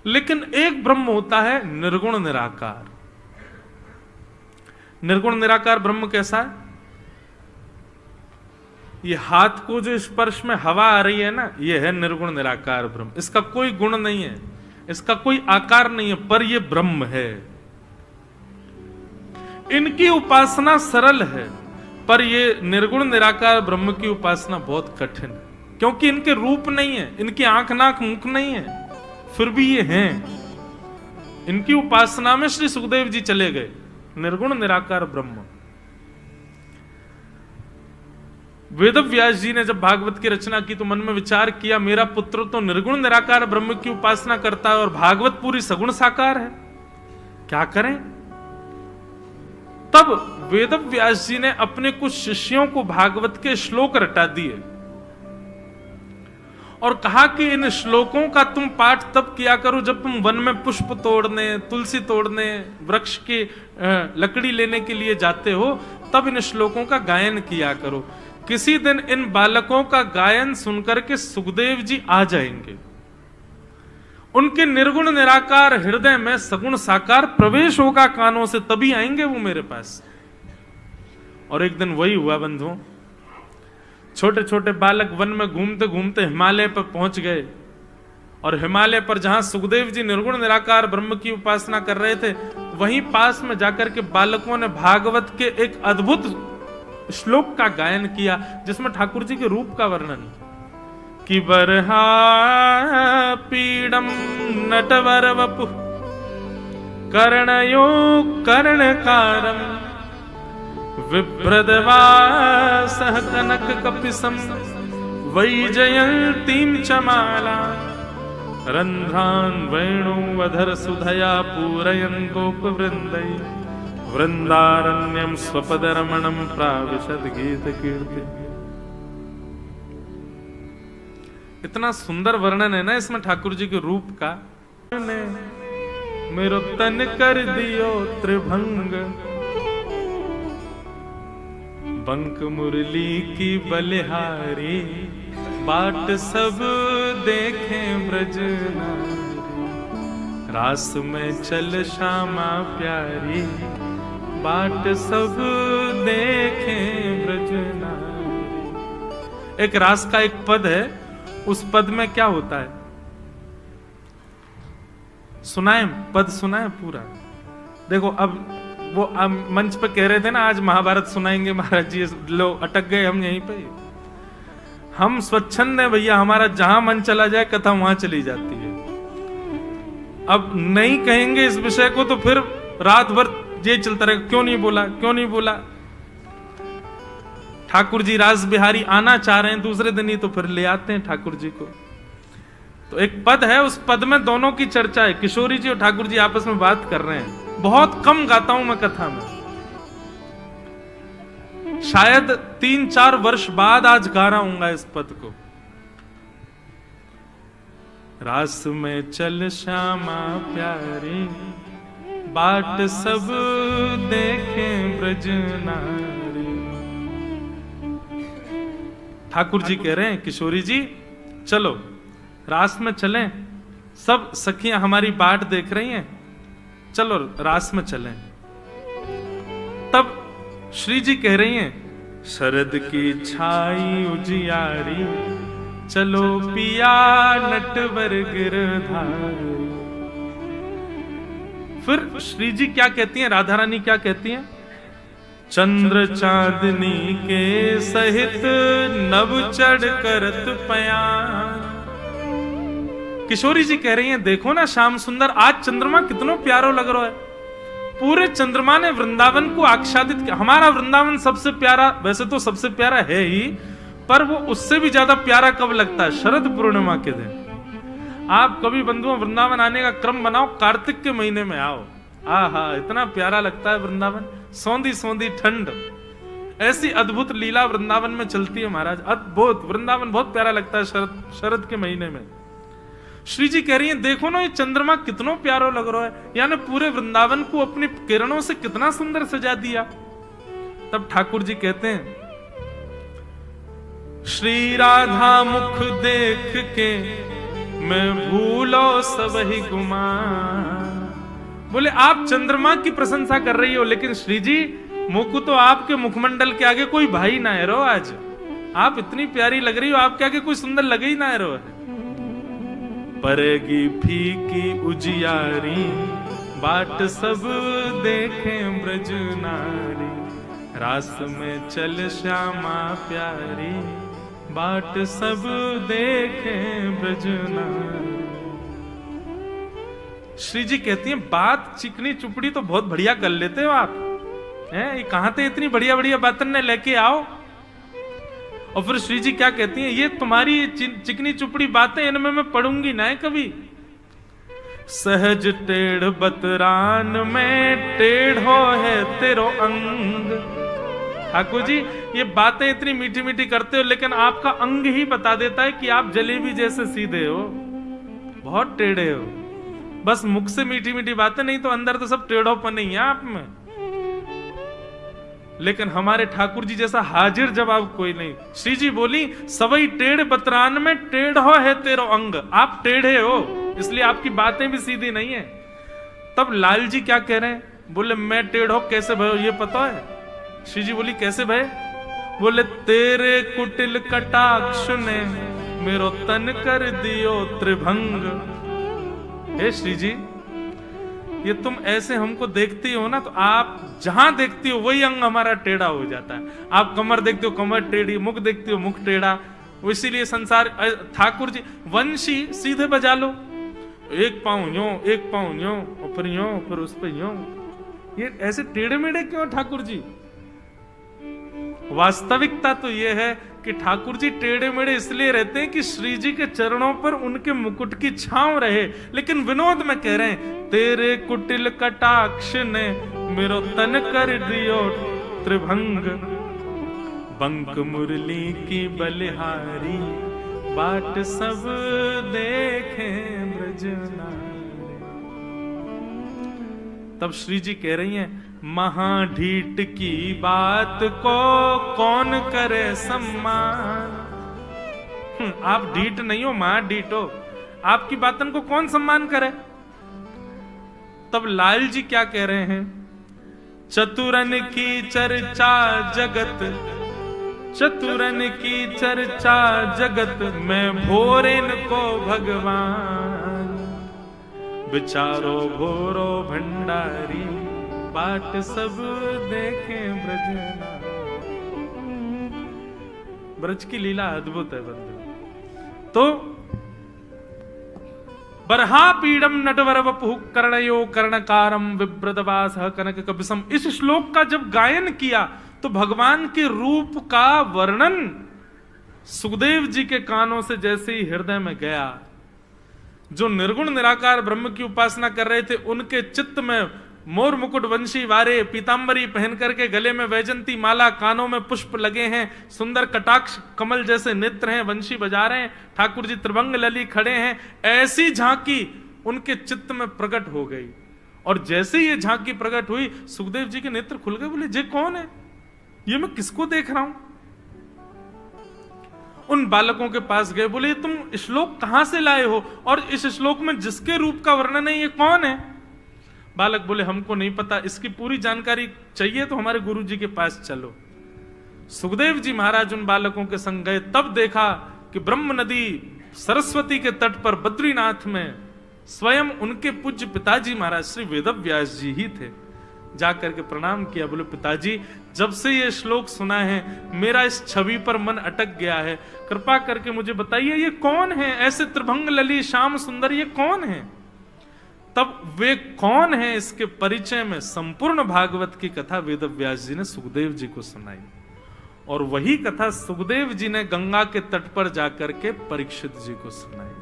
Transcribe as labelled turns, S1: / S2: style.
S1: लेकिन एक ब्रह्म होता है निर्गुण निराकार। निर्गुण निराकार ब्रह्म कैसा है? ये हाथ को जो स्पर्श में हवा आ रही है ना, ये है निर्गुण निराकार ब्रह्म। इसका कोई गुण नहीं है, इसका कोई आकार नहीं है, पर ये ब्रह्म है। इनकी उपासना सरल है, पर ये निर्गुण निराकार ब्रह्म की उपासना बहुत कठिन है, क्योंकि इनके रूप नहीं है, इनकी आंख नाक मुख नहीं है, फिर भी ये हैं। इनकी उपासना में श्री सुखदेव जी चले गए, निर्गुण निराकार ब्रह्म। वेद व्यास जी ने जब भागवत की रचना की तो मन में विचार किया, मेरा पुत्र तो निर्गुण निराकार ब्रह्म की उपासना करता है और भागवत पूरी सगुण साकार है, क्या करें? तब वेद व्यास जी ने अपने कुछ शिष्यों को भागवत के श्लोक रटा दिए और कहा कि इन श्लोकों का तुम पाठ तब किया करो जब तुम वन में पुष्प तोड़ने, तुलसी तोड़ने, वृक्ष की लकड़ी लेने के लिए जाते हो, तब इन श्लोकों का गायन किया करो। किसी दिन इन बालकों का गायन सुनकर के सुखदेव जी आ जाएंगे, उनके निर्गुण निराकार हृदय में सगुण साकार प्रवेश होगा कानों से, तभी आएंगे वो मेरे पास। और एक दिन वही हुआ बंधुओं। छोटे छोटे बालक वन में घूमते घूमते हिमालय पर पहुंच गए और हिमालय पर जहां सुखदेव जी निर्गुण निराकार ब्रह्म की उपासना कर रहे थे, वहीं पास में जाकर के बालकों ने भागवत के एक अद्भुत श्लोक का गायन किया, जिसमें ठाकुर जी के रूप का वर्णन कि बरहा पीडम नटवर वपु कर्णयो कर्णकारम विभ्रदवासः कनक कपिसम वैजयंतीं च माला रंध्रान् वेणुवधर सुधया पूरयन् गोपवृन्दै वृंदारण्यम स्वपदरमणम प्राविशद गीत कीर्ति। इतना सुंदर वर्णन है ना इसमें ठाकुर जी के रूप का। मेरो तन कर दियो त्रिभंग, बंक मुरली की बलिहारी, बाट सब देखे ब्रज नारी, रास में चल श्यामा प्यारी, बाट सब देखे ब्रज नारी। एक रास का एक पद है, उस पद में क्या होता है सुनाए, पद सुनाए पूरा। देखो अब वो मंच पे कह रहे थे ना आज महाभारत सुनाएंगे महाराज जी, लो अटक गए हम यहीं पे। हम स्वच्छंद है भैया, हमारा जहां मन चला जाए कथा वहां चली जाती है। अब नहीं कहेंगे इस विषय को तो फिर रात भर ये चलता रहेगा, क्यों नहीं बोला, क्यों नहीं बोला। ठाकुर जी रास बिहारी आना चाह रहे हैं दूसरे दिन ही, तो फिर ले आते हैं ठाकुर जी को। तो एक पद है, उस पद में दोनों की चर्चा है, किशोरी जी और ठाकुर जी आपस में बात कर रहे हैं। बहुत कम गाता हूं मैं कथा में, शायद 3-4 वर्ष बाद आज गा रहा हूंगा इस पद को। रास में चल श्यामा प्यारी, बाट सब देखे ब्रज नारी। ठाकुर जी कह रहे हैं किशोरी जी चलो रास में चलें, सब सखियां हमारी बाट देख रही हैं, चलो रास में चलें। तब श्री जी कह रही हैं शरद की छाई उजियारी, चलो पिया नटवर गिरधारी। फिर श्री जी क्या कहती हैं, राधा रानी क्या कहती हैं, चंद्र चांदनी के सहित नभ चढ़ करत पयान। किशोरी जी कह रही हैं देखो ना श्याम सुंदर, आज चंद्रमा कितना प्यारो लग रहा है। पूरे चंद्रमा ने वृंदावन को आच्छादित किया। हमारा वृंदावन सबसे प्यारा, वैसे तो सबसे प्यारा है ही, पर वो उससे भी ज्यादा प्यारा कब लगता है, शरद पूर्णिमा के दिन। आप कभी बंधुओं वृंदावन आने का क्रम बनाओ, कार्तिक के महीने में आओ, आहा इतना प्यारा लगता है वृंदावन। सौंधी सौंधी ठंड, ऐसी अद्भुत लीला वृंदावन में चलती है महाराज, अद्भुत। वृंदावन बहुत प्यारा लगता है शरद के महीने में। श्री जी कह रही हैं देखो ना ये चंद्रमा कितना प्यारा लग रहा है, यानी पूरे वृंदावन को अपनी किरणों से कितना सुंदर सजा दिया। तब ठाकुर जी कहते हैं श्री राधा मुख देख के मैं भूलो सब ही गुमान। बोले आप चंद्रमा की प्रशंसा कर रही हो, लेकिन श्री जी मुकु तो आपके मुखमंडल के आगे कोई भाई ना है रो। आज आप इतनी प्यारी लग रही हो, आपके आगे कोई सुंदर लगे ही ना है रो। परेगी फीकी उजियारी बाट सब देखें ब्रज नारी, रास में चल श्यामा प्यारी बाट सब देखें ब्रज नारी। श्री जी कहती हैं बात चिकनी चुपड़ी तो बहुत बढ़िया कर लेते हो आप, हैं? ये कहां थे इतनी बढ़िया बढ़िया बातें ने लेके आओ। और फिर श्री जी क्या कहती हैं, ये तुम्हारी चिकनी चुपड़ी बातें इनमें मैं पढ़ूंगी ना कभी। सहज टेढ़ बतरान में टेढ़ो है तेरो अंग। ठाकुर जी ये बातें इतनी मीठी मीठी करते हो, लेकिन आपका अंग ही बता देता है कि आप जलेबी जैसे सीधे हो, बहुत टेढ़े हो। बस मुख से मीठी मीठी बातें, नहीं तो अंदर तो सब टेढ़ोपन ही है आप में। लेकिन हमारे ठाकुर जी जैसा हाजिर जवाब कोई नहीं। श्री जी बोली सवई टेढ़ बतरान में टेढ़ो है तेरो अंग। आप टेढ़े हो इसलिए आपकी बातें भी सीधी नहीं है। तब लाल जी क्या कह रहे हैं, बोले मैं टेढ़ो कैसे भयो ये पता है। श्री जी बोली कैसे भय, बोले तेरे कुटिल कटाक्ष ने मेरो तन कर दियो त्रिभंग। हे श्री जी ये तुम ऐसे हमको देखती हो ना, तो आप जहां देखती हो वही अंग हमारा टेढ़ा हो जाता है। आप कमर देखते हो कमर टेढ़ी, मुख देखती हो मुख टेढ़ा। इसीलिए संसार ठाकुर जी वंशी सीधे बजा लो, एक पांव यूं एक पांव यूं और फिर यूं फिर उस पर यूं। ये ऐसे टेढ़े मेढ़े क्यों ठाकुर जी? वास्तविकता तो ये है कि ठाकुर जी टेढ़े मेढ़े इसलिए रहते हैं कि श्री जी के चरणों पर उनके मुकुट की छांव रहे। लेकिन विनोद में कह रहे हैं तेरे कुटिल कटाक्ष ने मेरो तन कर दियो त्रिभंग, बंक मुरली की बलिहारी बाट सब देखे ब्रज नारी। तब श्री जी कह रही हैं महाढीठ की बात को कौन करे सम्मान। आप ढीठ नहीं हो, महाढीठ हो, आपकी बातन को कौन सम्मान करे। तब लाल जी क्या कह रहे हैं, चतुरन की चर्चा जगत, चतुरन की चर्चा जगत में भोरेन को भगवान, बिचारो भोरो भंडारी बाट सब देखें ब्रज नारी। ब्रज की लीला अद्भुत है बंधु। तो बरहा पीडम नटवर वपु कर्णयो कर्णकारम विब्रतवास कनक कबिसम। इस श्लोक का जब गायन किया तो भगवान के रूप का वर्णन सुखदेव जी के कानों से जैसे ही हृदय में गया, जो निर्गुण निराकार ब्रह्म की उपासना कर रहे थे उनके चित्त में मोर मुकुट वंशी वारे, पीतांबरी पहन करके गले में वैजंती माला, कानों में पुष्प लगे हैं, सुंदर कटाक्ष कमल जैसे नेत्र हैं, वंशी बजा रहे हैं, ठाकुर जी त्रिभंग लली खड़े हैं। ऐसी झांकी उनके चित्त में प्रकट हो गई। और जैसे ये झांकी प्रकट हुई सुखदेव जी के नेत्र खुल गए। बोले ये कौन है, ये मैं किसको देख रहा हूं। उन बालकों के पास गए, बोले तुम श्लोक कहां से लाए हो और इस श्लोक में जिसके रूप का वर्णन है ये कौन है। बालक बोले हमको नहीं पता, इसकी पूरी जानकारी चाहिए तो हमारे गुरु जी के पास चलो। सुखदेव जी महाराज उन बालकों के संग गए, तब देखा कि ब्रह्म नदी सरस्वती के तट पर बद्रीनाथ में स्वयं उनके पूज्य पिताजी महाराज श्री वेदव्यास जी ही थे। जाकर के प्रणाम किया, बोले पिताजी जब से ये श्लोक सुना है मेरा इस छवि पर मन अटक गया है, कृपा करके मुझे बताइए ये कौन है, ऐसे त्रिभंग लली श्याम सुंदर ये कौन है। तब वे कौन है इसके परिचय में संपूर्ण भागवत की कथा वेदव्यास जी ने सुखदेव जी को सुनाई। और वही कथा सुखदेव जी ने गंगा के तट पर जाकर के परीक्षित जी को सुनाई।